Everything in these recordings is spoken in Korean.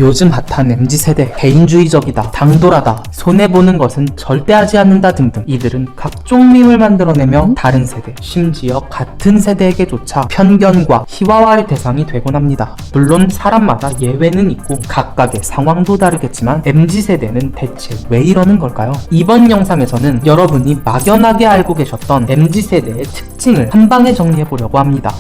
요즘 핫한 MZ세대, 개인주의적이다, 당돌하다, 손해보는 것은 절대 하지 않는다 등등 이들은 각종 밈을 만들어내며 다른 세대, 심지어 같은 세대에게조차 편견과 희화화의 대상이 되곤 합니다. 물론 사람마다 예외는 있고 각각의 상황도 다르겠지만 MZ세대는 대체 왜 이러는 걸까요? 이번 영상에서는 여러분이 막연하게 알고 계셨던 MZ세대의 특징을 한방에 정리해보려고 합니다.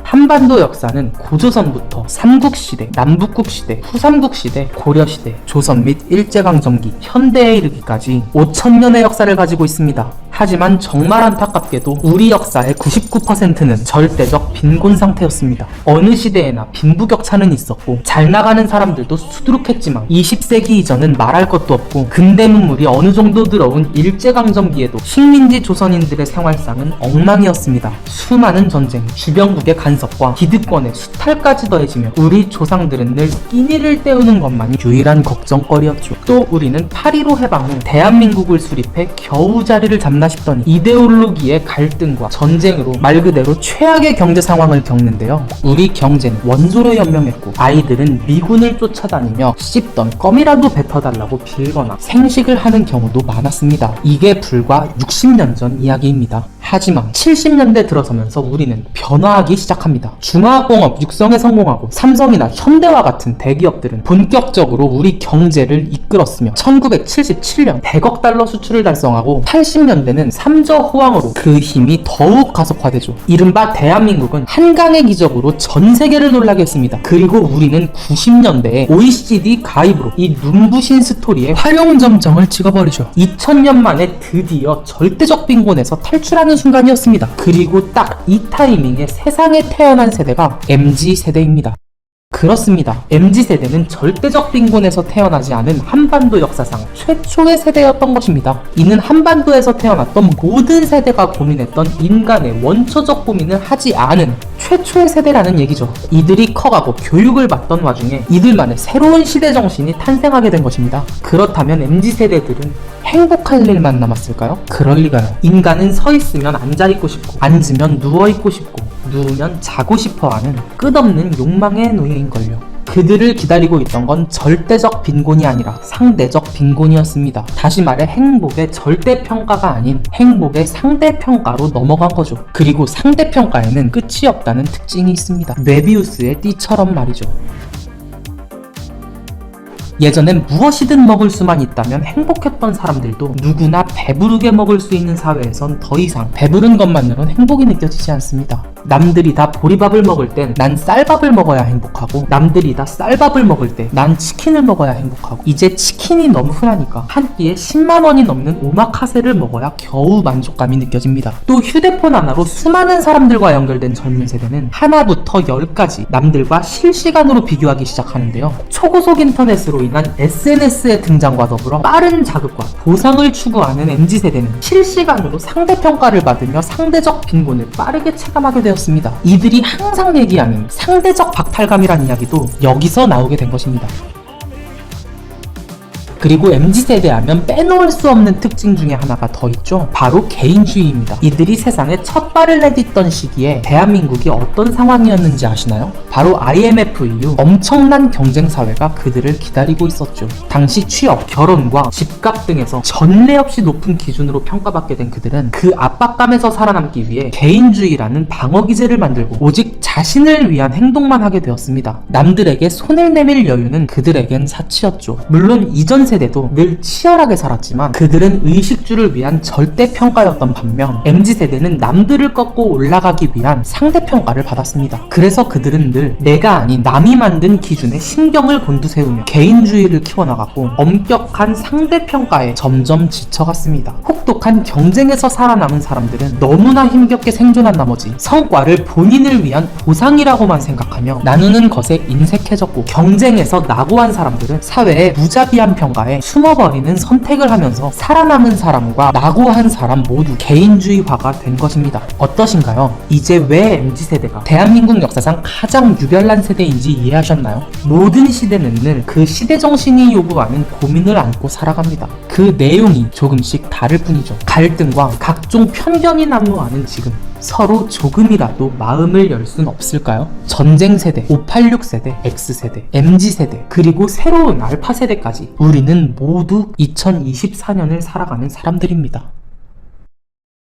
한반도 역사는 고조선부터 삼국시대, 남북국시대, 후삼국시대, 고려시대, 조선 및 일제강점기, 현대에 이르기까지 5000년의 역사를 가지고 있습니다. 하지만 정말 안타깝게도 우리 역사의 99%는 절대적 빈곤 상태였습니다. 어느 시대에나 빈부격차는 있었고 잘 나가는 사람들도 수두룩했지만 20세기 이전은 말할 것도 없고 근대 문물이 어느 정도 들어온 일제강점기에도 식민지 조선인들의 생활상은 엉망이었습니다. 수많은 전쟁, 주변국의 간섭과 기득권의 수탈까지 더해지며 우리 조상들은 늘 끼니를 때우는 것만이 유일한 걱정거리였죠. 또 우리는 8.15 해방 후 대한민국을 수립해 겨우 자리를 잡나 싶더니 이데올로기의 갈등과 전쟁으로 말 그대로 최악의 경제 상황을 겪는데요. 우리 경제는 원조로 연명했고 아이들은 미군을 쫓아다니며 씹던 껌이라도 뱉어달라고 빌거나 생식을 하는 경우도 많았습니다. 이게 불과 60년 전 이야기입니다. 하지만 70년대 들어서면서 우리는 변화하기 시작합니다. 중화공업 육성에 성공하고 삼성이나 현대와 같은 대기업들은 본격적으로 우리 경제를 이끌었으며 1977년 100억 달러 수출을 달성하고 80년대는 삼저호황으로 그 힘이 더욱 가속화되죠. 이른바 대한민국은 한강의 기적으로 전 세계를 놀라게 했습니다. 그리고 우리는 90년대에 OECD 가입으로 이 눈부신 스토리에 활용점정을 찍어버리죠. 2000년 만에 드디어 절대적 빈곤에서 탈출하는 순간이었습니다. 그리고 딱 이 타이밍에 세상에 태어난 세대가 MZ세대입니다. 그렇습니다. MZ세대는 절대적 빈곤에서 태어나지 않은 한반도 역사상 최초의 세대였던 것입니다. 이는 한반도에서 태어났던 모든 세대가 고민했던 인간의 원초적 고민을 하지 않은 최초의 세대라는 얘기죠. 이들이 커가고 교육을 받던 와중에 이들만의 새로운 시대 정신이 탄생하게 된 것입니다. 그렇다면 MZ세대들은 행복할 일만 남았을까요? 그럴 리가요. 인간은 서 있으면 앉아 있고 싶고 앉으면 누워 있고 싶고 누우면 자고 싶어하는 끝없는 욕망의 노예인걸요. 그들을 기다리고 있던 건 절대적 빈곤이 아니라 상대적 빈곤이었습니다. 다시 말해 행복의 절대평가가 아닌 행복의 상대평가로 넘어간 거죠. 그리고 상대평가에는 끝이 없다는 특징이 있습니다. 메비우스의 띠처럼 말이죠. 예전엔 무엇이든 먹을 수만 있다면 행복했던 사람들도 누구나 배부르게 먹을 수 있는 사회에선 더 이상 배부른 것만으로는 행복이 느껴지지 않습니다. 남들이 다 보리밥을 먹을 땐 난 쌀밥을 먹어야 행복하고 남들이 다 쌀밥을 먹을 때 난 치킨을 먹어야 행복하고 이제 치킨이 너무 흔하니까 한 끼에 10만 원이 넘는 오마카세를 먹어야 겨우 만족감이 느껴집니다. 또 휴대폰 하나로 수많은 사람들과 연결된 젊은 세대는 하나부터 10까지 남들과 실시간으로 비교하기 시작하는데요. 초고속 인터넷으로 인한 SNS의 등장과 더불어 빠른 자극과 보상을 추구하는 MZ세대는 실시간으로 상대평가를 받으며 상대적 빈곤을 빠르게 체감하게 되었습니다. 이들이 항상 얘기하는 상대적 박탈감이라는 이야기도 여기서 나오게 된 것입니다. 그리고 MZ세대 하면 빼놓을 수 없는 특징 중에 하나가 더 있죠. 바로 개인주의입니다. 이들이 세상에 첫 발을 내딛던 시기에 대한민국이 어떤 상황이었는지 아시나요? 바로 IMF 이후 엄청난 경쟁 사회가 그들을 기다리고 있었죠. 당시 취업, 결혼과 집값 등에서 전례 없이 높은 기준으로 평가받게 된 그들은 그 압박감에서 살아남기 위해 개인주의라는 방어기제를 만들고 오직 자신을 위한 행동만 하게 되었습니다. 남들에게 손을 내밀 여유는 그들에겐 사치였죠. 물론 이전 세대도 늘 치열하게 살았지만 그들은 의식주를 위한 절대평가였던 반면 MZ세대는 남들을 꺾고 올라가기 위한 상대평가를 받았습니다. 그래서 그들은 늘 내가 아닌 남이 만든 기준에 신경을 곤두세우며 개인주의를 키워나갔고 엄격한 상대평가에 점점 지쳐갔습니다. 혹독한 경쟁에서 살아남은 사람들은 너무나 힘겹게 생존한 나머지 성과를 본인을 위한 보상이라고만 생각하며 나누는 것에 인색해졌고 경쟁에서 낙오한 사람들은 사회의 무자비한 평가에 숨어버리는 선택을 하면서 살아남은 사람과 낙오한 사람 모두 개인주의화가 된 것입니다. 어떠신가요? 이제 왜 MZ세대가 대한민국 역사상 가장 유별난 세대인지 이해하셨나요? 모든 시대는 늘 그 시대 정신이 요구하는 고민을 안고 살아갑니다. 그 내용이 조금씩 다를 뿐이죠. 갈등과 각종 편견이 난무하는 지금 서로 조금이라도 마음을 열 순 없을까요? 전쟁 세대, 586 세대, X세대, MZ세대, 그리고 새로운 알파 세대까지 우리는 모두 2024년을 살아가는 사람들입니다.